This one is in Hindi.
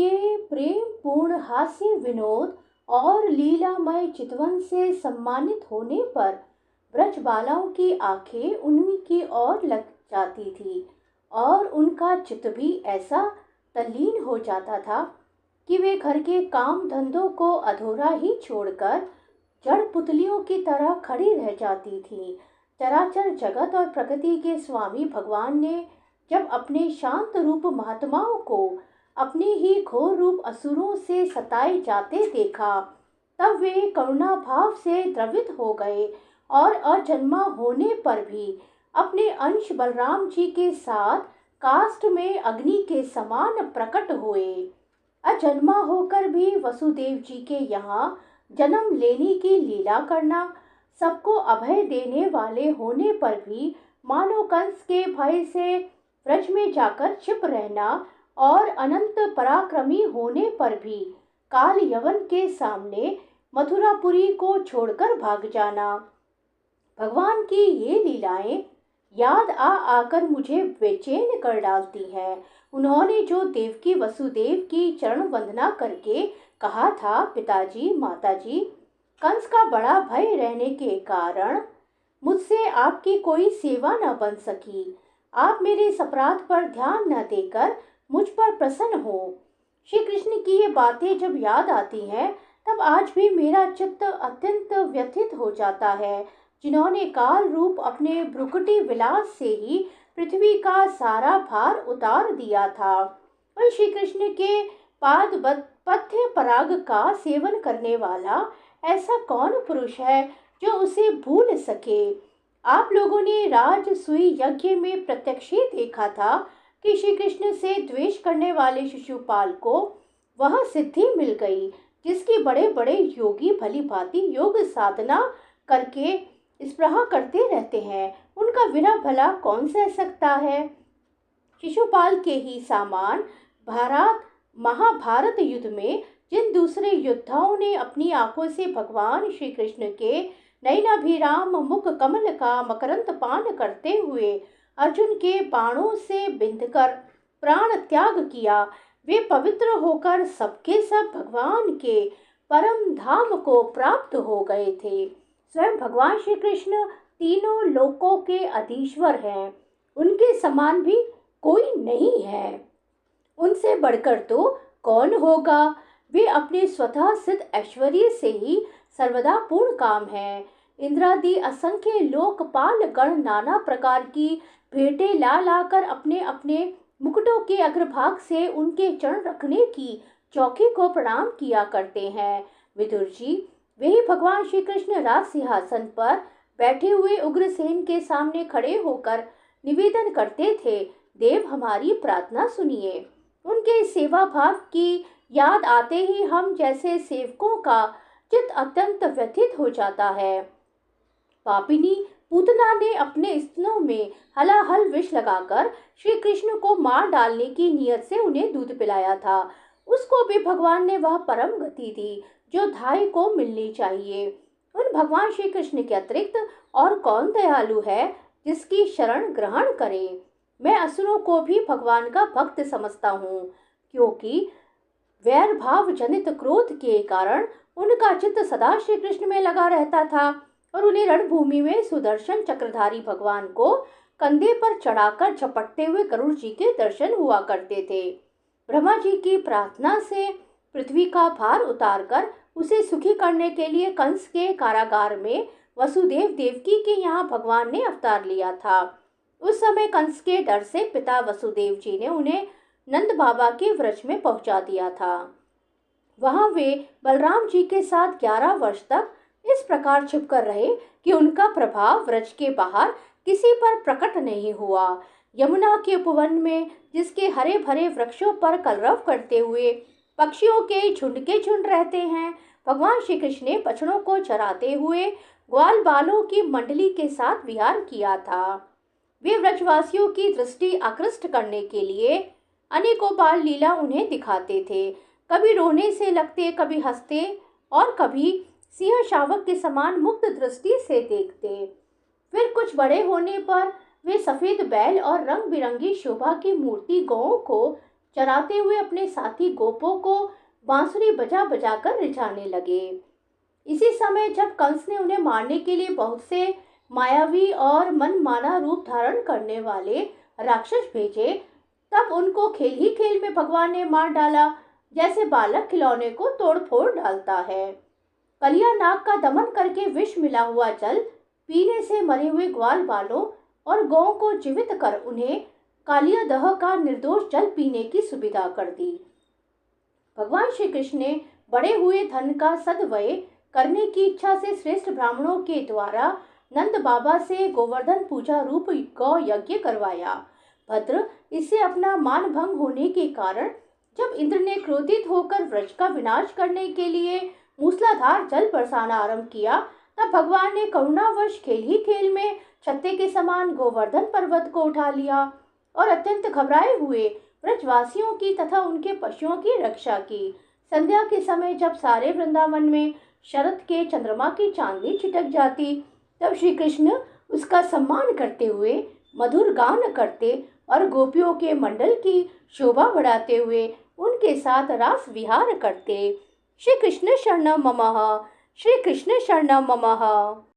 के प्रेम पूर्ण हास्य विनोद और लीलामय चितवन से सम्मानित होने पर ब्रज बालाओं की आंखें उन्हीं की ओर लग जाती थी और उनका चित्त भी ऐसा तल्लीन हो जाता था कि वे घर के काम धंधों को अधूरा ही छोड़कर जड़ पुतलियों की तरह खड़ी रह जाती थी। चराचर जगत और प्रकृति के स्वामी भगवान ने जब अपने शांत रूप महात्माओं को अपने ही घोर रूप असुरों से सताए जाते देखा, तब वे करुणा भाव से द्रवित हो गए और अजन्मा होने पर भी अपने अंश बलराम जी के साथ काष्ठ में अग्नि के समान प्रकट हुए। अजन्मा होकर भी वसुदेव जी के यहाँ जन्म लेने की लीला करना, सबको अभय देने वाले होने पर भी मानो कंस के भय से व्रज में जाकर छिप रहना और अनंत पराक्रमी होने पर भी काल यवन के सामने मथुरापुरी को छोड़कर भाग जाना। भगवान की ये लीलाएं याद आ आकर मुझे बेचैन कर डालती हैं। उन्होंने जो देवकी वसुदेव की चरण वंदना करके कहा था, पिताजी माताजी, कंस का बड़ा भय रहने के कारण मुझसे आपकी कोई सेवा न बन सकी। आप मेरे इस अपराध पर ध्यान न देकर मुझ पर प्रसन्न हो। श्री कृष्ण की ये बातें जब याद आती हैं तब आज भी मेरा चित्त अत्यंत व्यथित हो जाता है, जिन्होंने काल रूप अपने भ्रुकुटी विलास से ही पृथ्वी का सारा भार उतार दिया था। और श्री कृष्ण के पाद पथ्य पराग का सेवन करने वाला ऐसा कौन पुरुष है जो उसे भूल सके। आप लोगों ने राजसूय यज्ञ में प्रत्यक्ष ही देखा था कि श्री कृष्ण से द्वेष करने वाले शिशुपाल को वह सिद्धि मिल गई जिसकी बड़े बड़े योगी भली भांति योग साधना करके स्पृहा करते रहते हैं, उनका विरह भला कौन सह सकता है। शिशुपाल के ही सामान महाभारत युद्ध में जिन दूसरे योद्धाओं ने अपनी आंखों से भगवान श्री कृष्ण के नयनाभिराम मुख कमल का मकरंद पान करते हुए अर्जुन के बाणों से बिंधकर प्राण त्याग किया, वे पवित्र होकर सबके सब भगवान के परम धाम को प्राप्त हो गए थे। स्वयं भगवान श्री कृष्ण तीनों लोकों के अधीश्वर हैं, उनके समान भी कोई नहीं है, उनसे बढ़कर तो कौन होगा। वे अपने स्वतः सिद्ध ऐश्वर्य से ही सर्वदा पूर्ण काम है। इंद्रादि असंख्य लोकपाल गण नाना प्रकार की भेंटें ला लाकर अपने अपने मुकुटों के अग्रभाग से उनके चरण रखने की चौकी को प्रणाम किया करते हैं। विदुर जी, वही भगवान श्री कृष्ण राज सिंहासन पर बैठे हुए उग्रसेन के सामने खड़े होकर निवेदन करते थे, देव हमारी प्रार्थना सुनिए। उनके सेवा भाव की याद आते ही हम जैसे सेवकों का चित्त अत्यंत व्यथित हो जाता है। पापिनी पूतना ने अपने स्तनों में हलाहल विष लगाकर श्री कृष्ण को मार डालने की नियत से उन्हें दूध पिलाया था। उसको भी भगवान ने वह परम गति दी जो धाई को मिलनी चाहिए। उन भगवान श्री कृष्ण के अतिरिक्त और कौन दयालु है जिसकी शरण ग्रहण करे। मैं असुरों को भी भगवान का भक्त समझता हूँ, क्योंकि वैर भाव जनित क्रोध के कारण उनका चित्त सदा श्री कृष्ण में लगा रहता था और उन्हें रणभूमि में सुदर्शन चक्रधारी भगवान को कंधे पर चढ़ाकर झपटते हुए गरुड़ जी के दर्शन हुआ करते थे। ब्रह्मा जी की प्रार्थना से पृथ्वी का भार उतारकर उसे सुखी करने के लिए कंस के कारागार में वसुदेव देवकी के यहाँ भगवान ने अवतार लिया था। उस समय कंस के डर से पिता वसुदेव जी ने उन्हें नंद बाबा के व्रज में पहुंचा दिया था। वहां वे बलराम जी के साथ 11 वर्ष तक इस प्रकार छिपकर रहे कि उनका प्रभाव व्रज के बाहर किसी पर प्रकट नहीं हुआ। यमुना के उपवन में जिसके हरे भरे वृक्षों पर कलरव करते हुए पक्षियों के झुंड रहते हैं, भगवान श्री कृष्ण ने बछड़ों को चराते हुए ग्वाल बालों की मंडली के साथ विहार किया था। वे व्रजवासियों की दृष्टि आकृष्ट करने के लिए अनेकों बार लीला उन्हें दिखाते थे। कभी रोने से लगते, कभी हंसते और कभी सिंह शावक के समान मुक्त दृष्टि से देखते। फिर कुछ बड़े होने पर वे सफेद बैल और रंग बिरंगी शोभा की मूर्ति गौओं को चराते हुए अपने साथी गोपों को बांसुरी बजा बजा कर रिझाने लगे। इसी समय जब कंस ने उन्हें मारने के लिए बहुत से मायावी और मनमाना रूप धारण करने वाले राक्षस भेजे, तब उनको खेल ही खेल में भगवान ने मार डाला, जैसे बालक खिलौने को तोड़ फोड़ डालता है। कलिया नाग का दमन करके विष मिला हुआ जल पीने से मरे हुए ग्वाल बालों और गौं को जीवित कर उन्हें कालिया दह का निर्दोष जल पीने की सुविधा कर दी। भगवान श्री कृष्ण ने बड़े हुए धन का सदव्यय करने की इच्छा से श्रेष्ठ ब्राह्मणों के द्वारा नंद बाबा से गोवर्धन पूजा रूप गौ यज्ञ करवाया। भद्र, इससे अपना मान भंग होने के कारण जब इंद्र ने क्रोधित होकर व्रज का विनाश करने के लिए मूसलाधार जल बरसाना आरंभ किया, तब भगवान ने करुणावश खेल ही खेल में छत्ते के समान गोवर्धन पर्वत को उठा लिया और अत्यंत घबराए हुए ब्रजवासियों की तथा उनके पशुओं की रक्षा की। संध्या के समय जब सारे वृंदावन में शरद के चंद्रमा की चांदनी छिटक जाती, तब श्री कृष्ण उसका सम्मान करते हुए मधुर गान करते और गोपियों के मंडल की शोभा बढ़ाते हुए उनके साथ रास विहार करते। श्री कृष्ण शरणम मम। श्री कृष्ण शरणम मम।